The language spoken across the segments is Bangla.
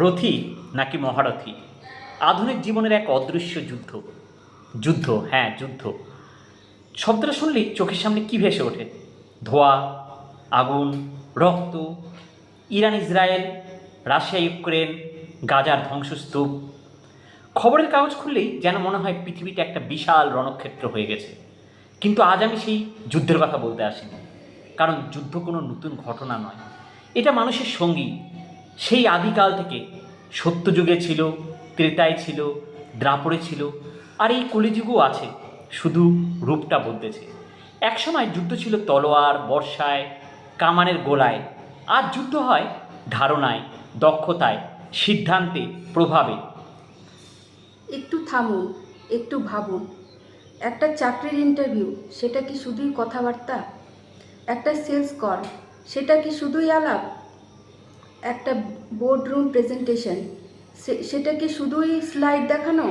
রথী নাকি মহারথী? আধুনিক জীবনের এক অদৃশ্য যুদ্ধ। যুদ্ধ, হ্যাঁ যুদ্ধ। শব্দটা শুনলেই চোখের সামনে কী ভেসে ওঠে? ধোঁয়া, আগুন, রক্ত, ইরান ইসরায়েল, রাশিয়া ইউক্রেন, গাজার ধ্বংসস্তূপ। খবরের কাগজ খুললেই যেন মনে হয় পৃথিবীটা একটা বিশাল রণক্ষেত্র হয়ে গেছে। কিন্তু আজ আমি সেই যুদ্ধের কথা বলতে আসিনি, কারণ যুদ্ধ কোনো নতুন ঘটনা নয়, এটা মানুষের সঙ্গী। সেই আদিকাল থেকে সত্যযুগে ছিল, ত্রেতায় ছিল, দ্রাপরে ছিল, আর এই কলিযুগও আছে, শুধু রূপটা বদলেছে। একসময় যুদ্ধ ছিল তলোয়ার, বর্ষায়, কামানের গোলায়। আজ যুদ্ধ হয় ধারণায়, দক্ষতায়, সিদ্ধান্তে, প্রভাবে। একটু থামুন, একটু ভাবুন। একটা চাকরির ইন্টারভিউ, সেটা কি শুধুই কথাবার্তা? একটা সেলস কল, সেটা কি শুধুই আলাপ? একটা বোর্ডরুম প্রেজেন্টেশন, সেটা কি শুধুই স্লাইড দেখানো?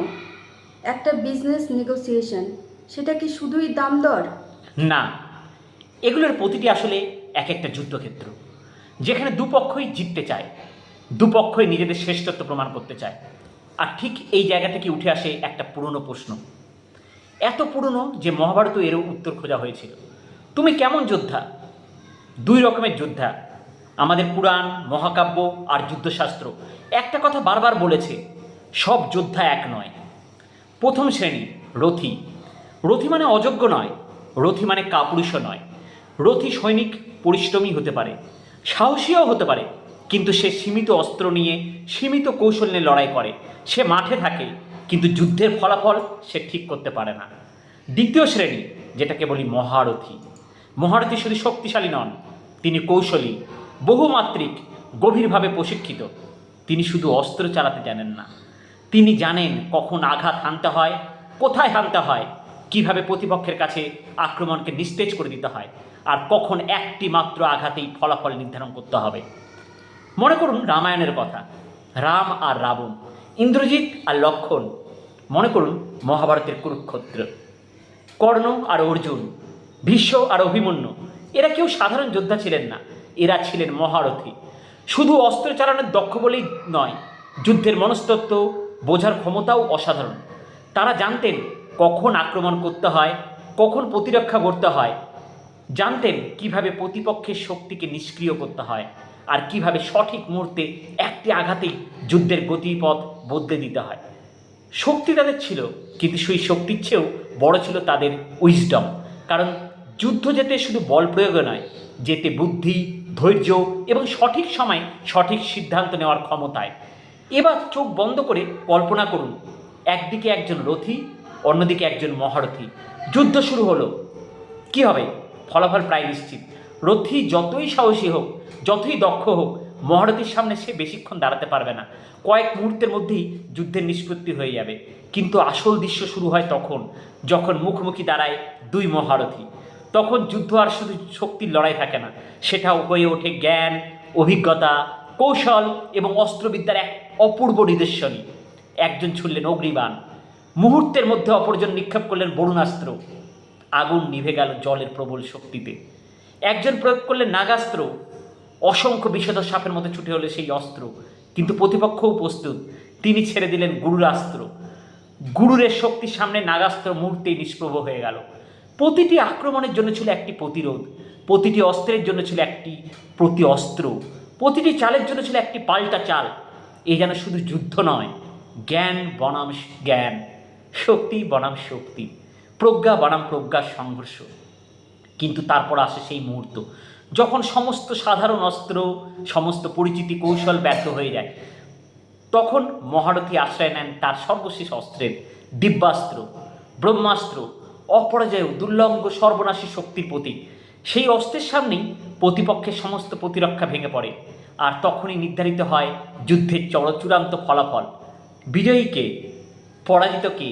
একটা বিজনেস নেগোসিয়েশন, সেটা কি শুধুই দাম দর? না, এগুলোর প্রতিটি আসলে এক একটা যুদ্ধক্ষেত্র, যেখানে দুপক্ষই জিততে চায়, দুপক্ষই নিজেদের শ্রেষ্ঠত্ব প্রমাণ করতে চায়। আর ঠিক এই জায়গা থেকে উঠে আসে একটা পুরনো প্রশ্ন, এত পুরনো যে মহাভারত এরও উত্তর খোঁজা হয়েছিল। তুমি কেমন যোদ্ধা? দুই রকমের যোদ্ধা আমাদের পুরাণ, মহাকাব্য আর যুদ্ধশাস্ত্র একটা কথা বারবার বলেছে, সব যোদ্ধা এক নয়। প্রথম শ্রেণী রথী। রথী মানে অযোগ্য নয়, রথী মানে কাপুরুষও নয়। রথী সৈনিক পরিশ্রমী হতে পারে, সাহসীও হতে পারে, কিন্তু সে সীমিত অস্ত্র নিয়ে, সীমিত কৌশল নিয়ে লড়াই করে। সে মাঠে থাকে, কিন্তু যুদ্ধের ফলাফল সে ঠিক করতে পারে না। দ্বিতীয় শ্রেণী, যেটাকে বলি মহারথী। মহারথী শুধু শক্তিশালী নন, তিনি কৌশলী, বহুমাত্রিক, গভীরভাবে প্রশিক্ষিত। তিনি শুধু অস্ত্র চালাতে জানেন না, তিনি জানেন কখন আঘাত হানতে হয়, কোথায় হানতে হয়, কিভাবে প্রতিপক্ষের কাছে আক্রমণকে নিস্তেজ করে দিতে হয়, আর কখন একটি মাত্র আঘাতেই ফলাফল নির্ধারণ করতে হবে। মনে করুন রামায়ণের কথা, রাম আর রাবণ, ইন্দ্রজিৎ আর লক্ষণ। মনে করুন মহাভারতের কুরুক্ষেত্র, কর্ণ আর অর্জুন, ভীষ্ম আর অভিমন্যু। এরা কেউ সাধারণ যোদ্ধা ছিলেন না, এরা ছিলেন মহারথী। শুধু অস্ত্র চালানোর দক্ষ বলেই নয়, যুদ্ধের মনস্তত্ত্ব বোঝার ক্ষমতাও অসাধারণ। তারা জানতেন কখন আক্রমণ করতে হয়, কখন প্রতিরক্ষা করতে হয়, জানতেন কিভাবে প্রতিপক্ষের শক্তিকে নিষ্ক্রিয় করতে হয়, আর কিভাবে সঠিক মুহূর্তে একটি আঘাতেই যুদ্ধের গতিপথ বদলে দিতে হয়। শক্তি তাদের ছিল, কিন্তু সেই শক্তির চেয়েও বড় ছিল তাদের উইজডম। কারণ যুদ্ধ যেতে শুধু বল প্রয়োগে নয়, যেতে বুদ্ধি, ধৈর্য এবং সঠিক সময় সঠিক সিদ্ধান্ত নেওয়ার ক্ষমতায়। এবার চোখ বন্ধ করে কল্পনা করুন, একদিকে একজন রথী, অন্যদিকে একজন মহারথী। যুদ্ধ শুরু হলো, কি হবে? ফলাফল প্রায় নিশ্চিত। রথী যতই সাহসী হোক, যতই দক্ষ হোক, মহারথীর সামনে সে বেশিক্ষণ দাঁড়াতে পারবে না। কয়েক মুহূর্তের মধ্যেই যুদ্ধের নিষ্পত্তি হয়ে যাবে। কিন্তু আসল দৃশ্য শুরু হয় তখন, যখন মুখোমুখি দাঁড়ায় দুই মহারথী। তখন যুদ্ধ আর শুধু শক্তির লড়াই থাকে না, সেটাও হয়ে ওঠে জ্ঞান, অভিজ্ঞতা, কৌশল এবং অস্ত্রবিদ্যার এক অপূর্ব নিদর্শনী। একজন ছুড়লেন অগ্নিবাণ, মুহূর্তের মধ্যে অপরজন নিক্ষেপ করলেন বরুণাস্ত্র, আগুন নিভে গেল জলের প্রবল শক্তিতে। একজন প্রয়োগ করলেন নাগাস্ত্র, অসংখ্য বিষধর সাপের মতো ছুটে হলে সেই অস্ত্র, কিন্তু প্রতিপক্ষও প্রস্তুত। তিনি ছেড়ে দিলেন গুরুরাস্ত্র। গুরুরের শক্তির সামনে নাগাস্ত্র মুহূর্তেই নিষ্প্রভ হয়ে গেল। প্রতিটি আক্রমণের জন্য ছিল একটি প্রতিরোধ, প্রতিটি অস্ত্রের জন্য ছিল একটি প্রতি অস্ত্র, প্রতিটি চালের জন্য ছিল একটি পাল্টা চাল। এই যেন শুধু যুদ্ধ নয়, জ্ঞান বনাম জ্ঞান, শক্তি বনাম শক্তি, প্রজ্ঞা বনাম প্রজ্ঞার সংঘর্ষ। কিন্তু তারপর আসে সেই মুহূর্ত, যখন সমস্ত সাধারণ অস্ত্র, সমস্ত পরিচিতি কৌশল ব্যর্থ হয়ে যায়। তখন মহারথী আশ্রয় নেন তার সর্বশেষ অস্ত্রের, দিব্যাস্ত্র, ব্রহ্মাস্ত্র, অপরাজেয়, দুর্লঙ্ঘ, সর্বনাশী শক্তির প্রতীক। সেই অস্ত্রের সামনেই প্রতিপক্ষের সমস্ত প্রতিরক্ষা ভেঙে পড়ে, আর তখনই নির্ধারিত হয় যুদ্ধের চূড়ান্ত ফলাফল। বিজয়ী কে, পরাজিত কে।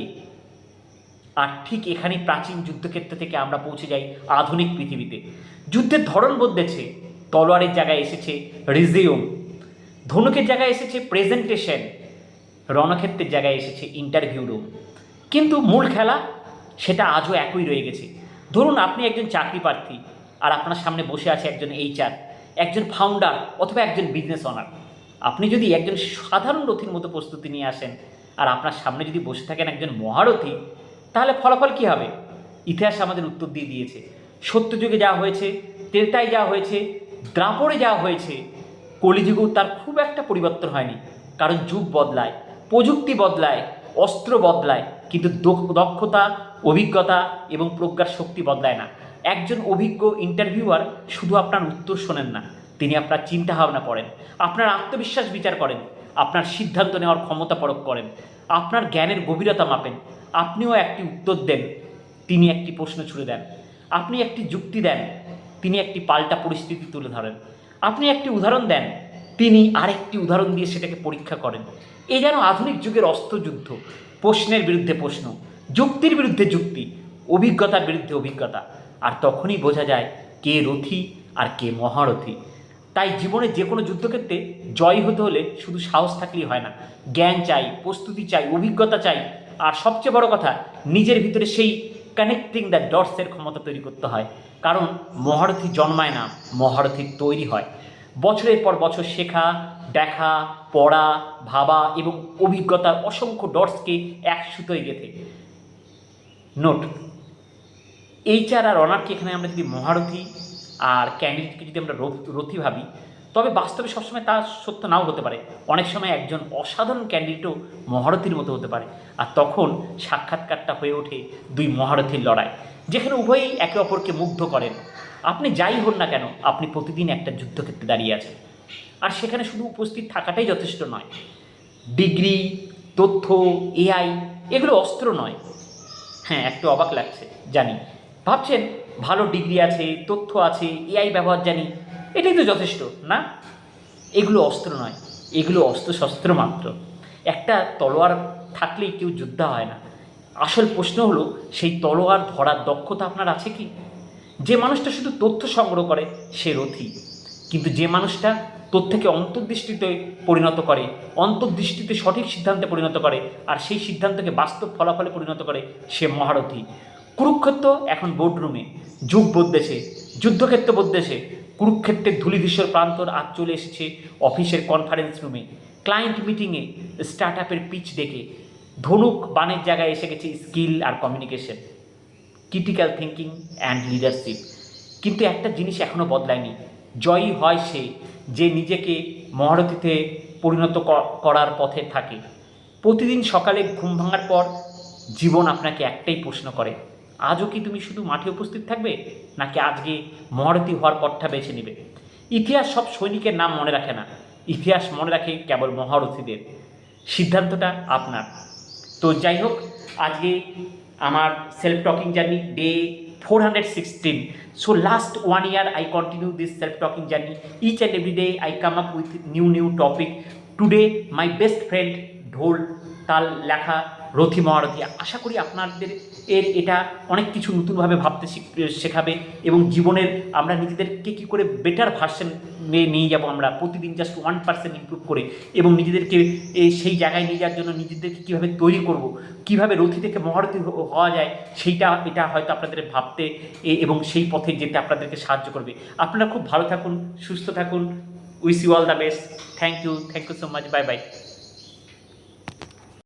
আর ঠিক এখানেই প্রাচীন যুদ্ধক্ষেত্র থেকে আমরা পৌঁছে যাই আধুনিক পৃথিবীতে। যুদ্ধের ধরন বদলেছে, তলোয়ারের জায়গায় এসেছে রিজিউম, ধনুকের জায়গায় এসেছে প্রেজেন্টেশন, রণক্ষেত্রের জায়গায় এসেছে ইন্টারভিউ রুম। কিন্তু মূল খেলা সেটা আজও একই রয়ে গেছে। ধরুন আপনি একজন চাকরি প্রার্থী, আর আপনার সামনে বসে আছে একজন HR, একজন ফাউন্ডার অথবা একজন বিজনেস ওনার। আপনি যদি একজন সাধারণ রথীর মতো প্রস্তুতি নিয়ে আসেন আর আপনার সামনে যদি বসে থাকেন একজন মহারথী, তাহলে ফলাফল কী হবে? ইতিহাস আমাদের উত্তর দিয়ে দিয়েছে। সত্যযুগে যা হয়েছে, ত্রেতায় যা হয়েছে, দ্রাপরে যা হয়েছে, কলিযুগেও তার খুব একটা পরিবর্তন হয়নি। কারণ যুগ বদলায়, প্রযুক্তি বদলায়, অস্ত্র বদলায়, কিন্তু দক্ষতা, অভিজ্ঞতা এবং প্রজ্ঞার শক্তি বদলায় না। একজন অভিজ্ঞ ইন্টারভিউয়ার শুধু আপনার উত্তর শোনেন না, তিনি আপনার চিন্তাভাবনা পড়েন, আপনার আত্মবিশ্বাস বিচার করেন, আপনার সিদ্ধান্ত নেওয়ার ক্ষমতা পরখ করেন, আপনার জ্ঞানের গভীরতা মাপেন। আপনিও একটি উত্তর দেন, তিনি একটি প্রশ্ন ছুড়ে দেন। আপনি একটি যুক্তি দেন, তিনি একটি পাল্টা পরিস্থিতি তুলে ধরেন। আপনি একটি উদাহরণ দেন, তিনি আরেকটি উদাহরণ দিয়ে সেটাকে পরীক্ষা করেন। এই যেন আধুনিক যুগের অস্ত্রযুদ্ধ, প্রশ্নের বিরুদ্ধে প্রশ্ন, যুক্তির বিরুদ্ধে যুক্তি, অভিজ্ঞতার বিরুদ্ধে অভিজ্ঞতা। আর তখনই বোঝা যায় কে রথী আর কে মহারথী। তাই জীবনে যে কোনো যুদ্ধক্ষেত্রে জয় হতে হলে শুধু সাহস থাকলেই হয় না, জ্ঞান চাই, প্রস্তুতি চাই, অভিজ্ঞতা চাই, আর সবচেয়ে বড় কথা, নিজের ভিতরে সেই কানেক্টিং দ্য ডটসের ক্ষমতা তৈরি করতে হয়। কারণ মহারথী জন্মায় না, মহারথী তৈরি হয়। বছরের পর বছর শেখা, দেখা, পড়া, ভাবা এবং অভিজ্ঞতার অসংখ্য ডটসকে এক সুতোয় গেঁথে। নোট: এইচআর আর অনারকে এখানে আমরা যদি মহারথী আর ক্যান্ডিডেটকে যদি আমরা রথী ভাবি, তবে বাস্তবে সবসময় তা সত্য নাও হতে পারে। অনেক সময় একজন অসাধারণ ক্যান্ডিডেটও মহারথীর মতো হতে পারে। আর তখন সাক্ষাৎকারটা হয়ে ওঠে দুই মহারথীর লড়াই, যেখানে উভয়ই একে অপরকে মুগ্ধ করেন। আপনি যাই হন না কেন, আপনি প্রতিদিন একটা যুদ্ধক্ষেত্রে দাঁড়িয়ে আছেন। আর সেখানে শুধু উপস্থিত থাকাটাই যথেষ্ট নয়। ডিগ্রি, তথ্য, এআই এগুলো অস্ত্র নয়। হ্যাঁ, একটু অবাক লাগছে জানি, ভাবছেন ভালো ডিগ্রি আছে, তথ্য আছে, এআই ব্যবহার জানি, এটাই তো যথেষ্ট না। এগুলো অস্ত্র নয়, এগুলো অস্ত্রশস্ত্র মাত্র। একটা তলোয়ার থাকলেই কেউ যোদ্ধা হয় না। আসল প্রশ্ন হলো, সেই তলোয়ার ধরার দক্ষতা আপনার আছে কি? যে মানুষটা শুধু তথ্য সংগ্রহ করে সে রথী, কিন্তু যে মানুষটা তথ্যকে অন্তর্দৃষ্টিতে পরিণত করে, অন্তর্দৃষ্টিতে সঠিক সিদ্ধান্তে পরিণত করে, আর সেই সিদ্ধান্তকে বাস্তব ফলাফলে পরিণত করে, সে মহারথী। কুরুক্ষেত্র এখন বোর্ডরুমে, যুগ বদলেছে, যুদ্ধক্ষেত্র বদলেছে। কুরুক্ষেত্রের ধূলিধূসর প্রান্তর আজ চলে এসেছে অফিসের কনফারেন্স রুমে, ক্লায়েন্ট মিটিংয়ে, স্টার্ট আপের পিচ ডেকে। ধনুক বানের জায়গায় এসে গেছে স্কিল আর communication, critical thinking and leadership. কিন্তু একটা জিনিস এখনও বদলায়নি, জয়ী হয় সে যে নিজেকে মহারথীতে পরিণত করার পথে থাকে। প্রতিদিন সকালে ঘুম ভাঙার পর জীবন আপনাকে একটাই প্রশ্ন করে, আজও কি তুমি শুধু মাঠে উপস্থিত থাকবে, নাকি আজকে মহারথী হওয়ার পথটা বেছে নেবে? ইতিহাস সব সৈনিকের নাম মনে রাখে না, ইতিহাস মনে রাখে কেবল মহারথীদের। সিদ্ধান্তটা আপনার। তো যাই হোক, আজকে আমার self talking journey day 416. So last 1 year I continue this self-talking journey. Each and every day I come up with new topic. Today my best friend ঢোল তাল লেখা রথী মহারথী। আশা করি আপনাদের এটা অনেক কিছু নতুনভাবে ভাবতে শেখাবে এবং জীবনের আমরা নিজেদেরকে কী করে বেটার ভার্সন নিয়ে যাব, আমরা প্রতিদিন জাস্ট 1% ইমপ্রুভ করে, এবং নিজেদেরকে সেই জায়গায় নিয়ে যাওয়ার জন্য নিজেদেরকে কীভাবে তৈরি করব, কীভাবে রথী থেকে মহারথী হওয়া যায়, এটা হয়তো আপনাদের ভাবতে এবং সেই পথে যেতে আপনাদেরকে সাহায্য করবে। আপনারা খুব ভালো থাকুন, সুস্থ থাকুন। Wish you all the best. Thank you so much. Bye by.